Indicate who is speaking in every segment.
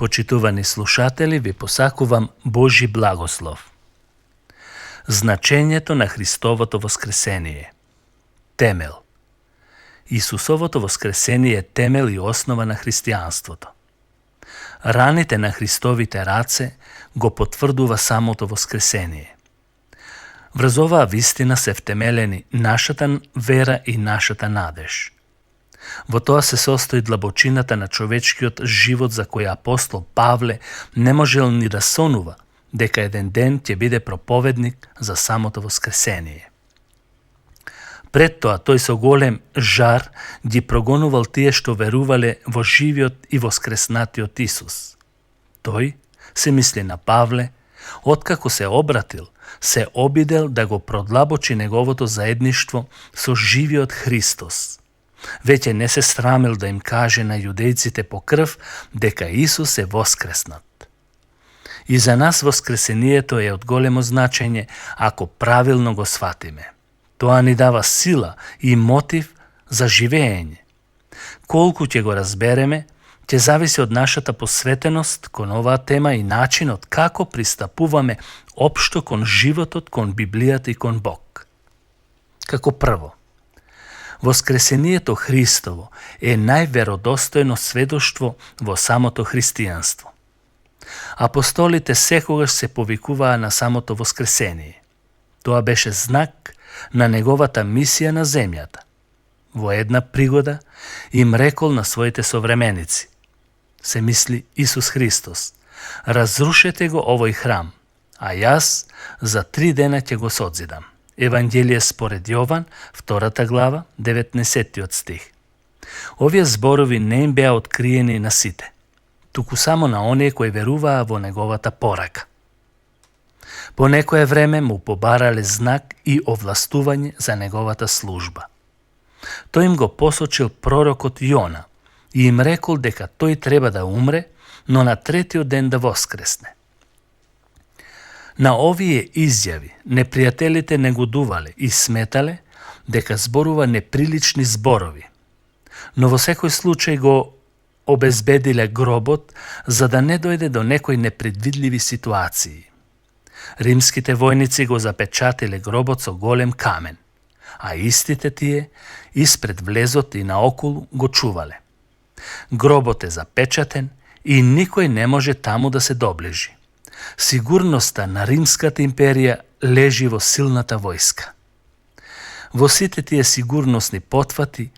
Speaker 1: Почитувани слушатели, ви посакувам Божи благослов. Значењето на Христовото воскресение. Темел. Исусовото воскресение е темел и основа на христијанството. Раните на Христовите раце го потврдува самото воскресение. Врз оваа вистина се втемелени нашата вера и нашата надеж. Во тоа се состои длабочината на човечкиот живот за кој апостол Павле не можел ни да сонува дека еден ден ќе биде проповедник за самото воскресение. Пред тоа тој со голем жар ги прогонувал тие што верувале во живиот и воскреснатиот Исус. Тој, се мисли на Павле, откако се обратил, се обидел да го продлабочи неговото заедништво со живиот Христос. Веќе не се срамил да им каже на јудејците по крв дека Исус е воскреснат. И за нас воскресението е од големо значење ако правилно го сватиме. Тоа ни дава сила и мотив за живење. Колку ќе го разбереме, ќе зависи од нашата посветеност кон оваа тема и начинот како пристапуваме општо кон животот, кон Библијата и кон Бог. Како прво, воскресението Христово е најверодостојно сведоштво во самото христијанство. Апостолите секогаш се повикуваа на самото воскресение. Тоа беше знак на неговата мисија на земјата. Во една пригода им рекол на своите современици, се мисли Исус Христос, разрушете го овој храм, а јас за 3 дена ќе го созидам. Евангелие според Јован, 2 глава, 19 стих. Овие зборови не им беа откриени на сите, туку само на оние кои веруваа во неговата порака. По некое време му побарале знак и овластување за неговата служба. Тој им го посочил пророкот Јона и им рекол дека тој треба да умре, но на 3-тиот ден да воскресне. На овие изјави непријателите негодувале и сметале дека зборува неприлични зборови, но во секој случај го обезбедиле гробот за да не дојде до некои непредвидливи ситуации. Римските војници го запечатиле гробот со голем камен, а истите тие испред влезот и наоколу го чувале. Гробот е запечатен и никој не може таму да се доближи. Сигурноста на Римската империја лежи во силната војска. Во сите тие сигурносни потфати,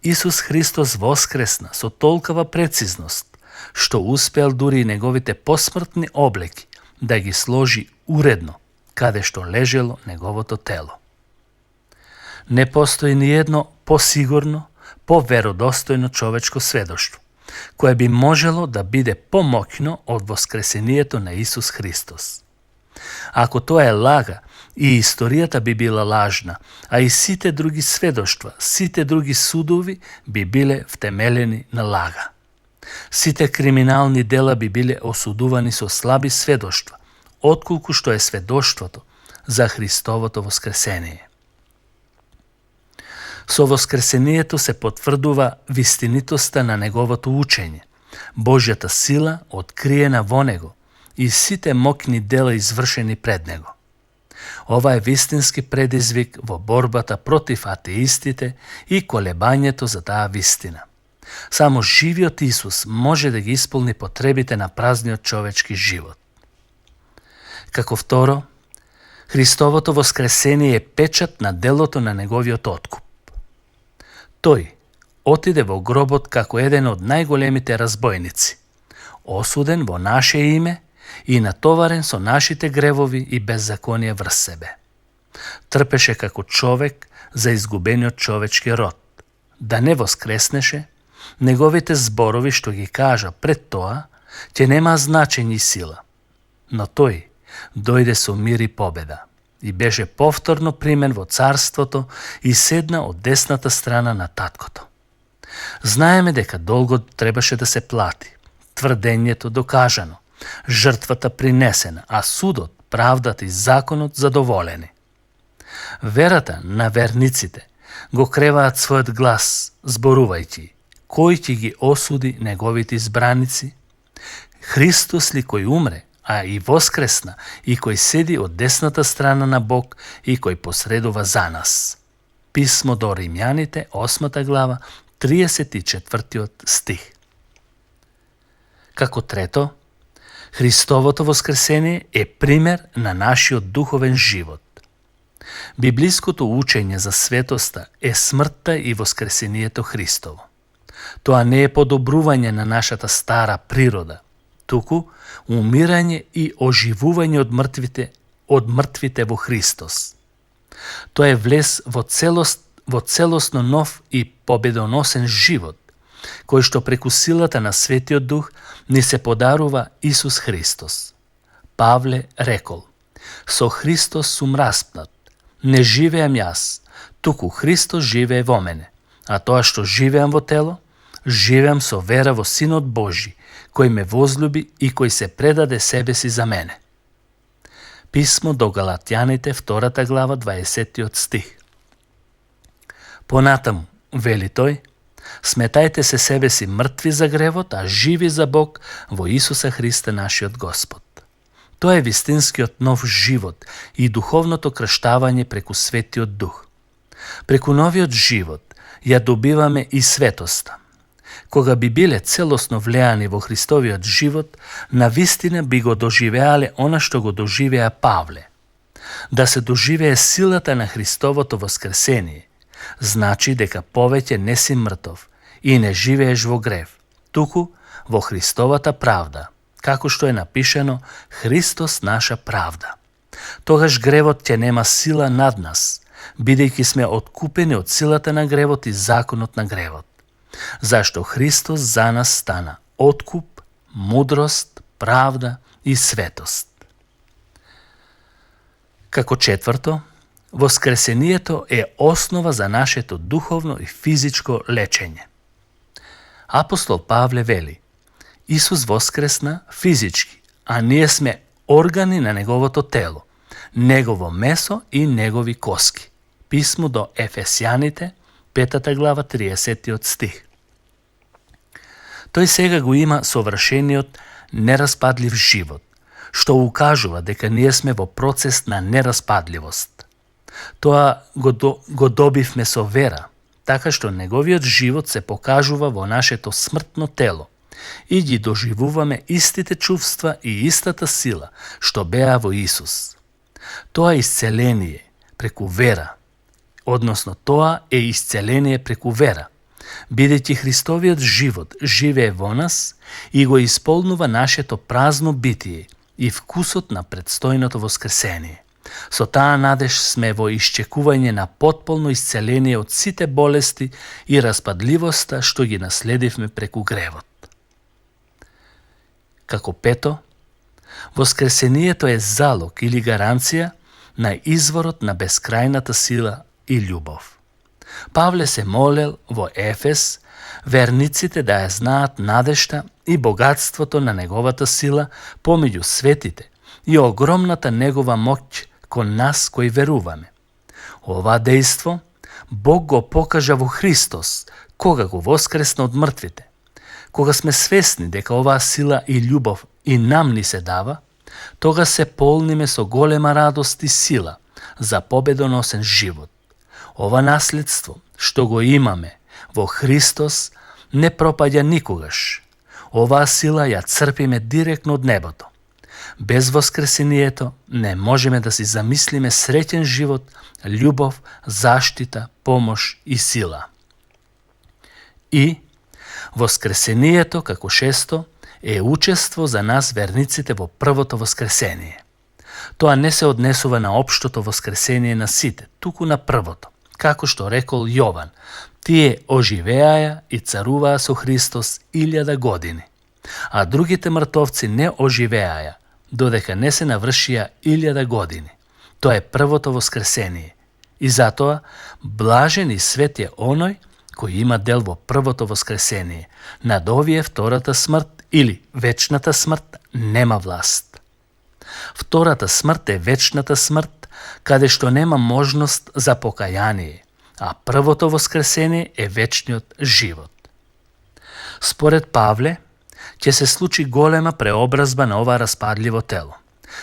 Speaker 1: Исус Христос воскресна со толкова прецизност, што успеал дури и неговите посмртни облеки да ги сложи уредно, каде што лежело неговото тело. Не постои ни едно посигурно, поверодостојно човечко сведоштво, кое би можело да биде помоќно од воскресението на Исус Христос. Ако тоа е лага, и историјата би била лажна, а и сите други сведоштва, сите други судови би биле втемелени на лага. Сите криминални дела би биле осудувани со слаби сведоштва, отколку што е сведоштвото за Христовото воскресение. Со воскресението се потврдува вистинитоста на неговото учење, Божјата сила откриена во него и сите моќни дела извршени пред него. Ова е вистински предизвик во борбата против атеистите и колебањето за таа вистина. Само живиот Исус може да ги исполни потребите на празниот човечки живот. Како второ, Христовото воскресение е печат на делото на неговиот откуп. Тој отиде во гробот како еден од најголемите разбойници, осуден во наше име и натоварен со нашите гревови и беззаконие врз себе. Трпеше како човек за изгубениот човечки род. Да не воскреснеше, неговите зборови што ги кажа пред тоа, ќе нема значење и сила. Но тој дојде со мир и победа и беше повторно примен во царството и седна од десната страна на таткото. Знаеме дека долгот требаше да се плати, тврдењето докажано, жртвата принесена, а судот, правдата и законот задоволени. Верата на верниците го креваат својот глас, зборувајќи кој ќе ги осуди неговите избраници. Христос ли кој умре, а и воскресна, и кој седи од десната страна на Бог и кој посредува за нас. Писмо до Римјаните, 8 глава, 34 стих. Како трето, Христовото воскресение е пример на нашиот духовен живот. Библиското учење за светоста е смртта и воскресението Христово. Тоа не е подобрување на нашата стара природа, туку умирање и оживување од мртвите во Христос. Тоа е влез во целосно нов и победоносен живот, кој што преку силата на Светиот Дух ни се подарува Исус Христос. Павле рекол: со Христос сум распнат, не живеам јас, туку Христос живее во мене, а тоа што живеам во тело, живеам со вера во Синот Божи, кој ме возлюби и кој се предаде себе си за мене. Писмо до Галатјаните, 2 глава, 20 стих. Понатаму, вели тој, сметајте се себе си мртви за гревот, а живи за Бог во Исуса Христа нашиот Господ. Тоа е вистинскиот нов живот и духовното крштавање преку Светиот Дух. Преку новиот живот ја добиваме и светоста. Кога би биле целосно влеани во Христовиот живот, навистина би го доживеале она што го доживеа Павле. Да се доживее силата на Христовото воскресение, значи дека повеќе не си мртов и не живееш во грев, туку во Христовата правда, како што е напишено: Христос наша правда. Тогаш гревот ќе нема сила над нас, бидејќи сме откупени од силата на гревот и законот на гревот. Зашто Христос за нас стана откуп, мудрост, правда и светост. Како четврто, воскресението е основа за нашето духовно и физичко лечење. Апостол Павле вели: Исус воскресна физички, а ние сме органи на неговото тело, негово месо и негови коски. Писмо до Ефесјаните, 5 глава, 30 стих. Тој сега го има совршениот нераспадлив живот, што укажува дека ние сме во процес на нераспадливост. Тоа го добивме со вера, така што неговиот живот се покажува во нашето смртно тело и ги доживуваме истите чувства и истата сила што беа во Исус. Тоа исцеление преку вера, односно тоа е исцеление преку вера, бидејќи Христовиот живот живее во нас и го исполнува нашето празно битие и вкусот на предстојното воскресение. Со таа надеж сме во исчекување на потполно исцеление од сите болести и распадливоста што ги наследивме преку гревот. Како пето, воскресението е залог или гаранција на изворот на бескрајната сила и љубов. Павле се молел во Ефес верниците да ја знаат надежта и богатството на неговата сила помеѓу светите и огромната негова моќ кон нас кои веруваме. Ова дејство Бог го покажа во Христос кога го воскресна од мртвите. Кога сме свесни дека оваа сила и љубов и нам ни се дава, тога се полниме со голема радост и сила за победоносен живот. Ова наследство што го имаме во Христос не пропаѓа никогаш. Оваа сила ја црпиме директно од небото. Без воскресението не можеме да си замислиме среќен живот, љубов, заштита, помош и сила. И воскресението, како шесто, е учество за нас верниците во првото воскресение. Тоа не се однесува на општото воскресение на сите, туку на првото. Како што рекол Јован, тие оживеаја и царуваа со Христос 1000 години, а другите мртовци не оживеаја, додека не се навршија 1000 години. Тоа е првото воскресение. И затоа, блажен и свет е оној кој има дел во првото воскресение. Над овие втората смрт или вечната смрт нема власт. Втората смрт е вечната смрт, каде што нема можност за покаяние, а првото воскресение е вечниот живот. Според Павле, ќе се случи голема преобразба на ова распадливо тело.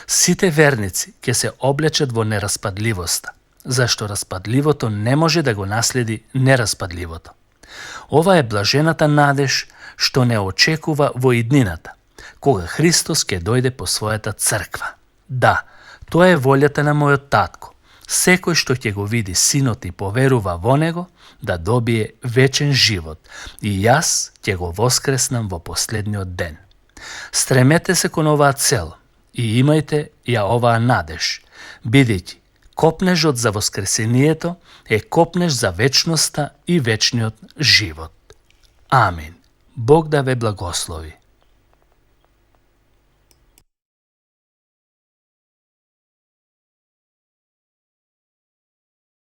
Speaker 1: Сите верници ќе се облечат во нераспадливоста, зашто распадливото не може да го наследи нераспадливото. Ова е блажената надеж што не очекува во иднината, кога Христос ќе дојде по својата црква. Да, тоа е волјата на мојот татко. Секој што ќе го види Синот и поверува во Него, да добие вечен живот, и јас ќе го воскреснам во последниот ден. Стремете се кон оваа цел и имајте ја оваа надеж, бидејќи копнежот за воскресението е копнеж за вечноста и вечниот живот. Амин. Бог да ве благослови.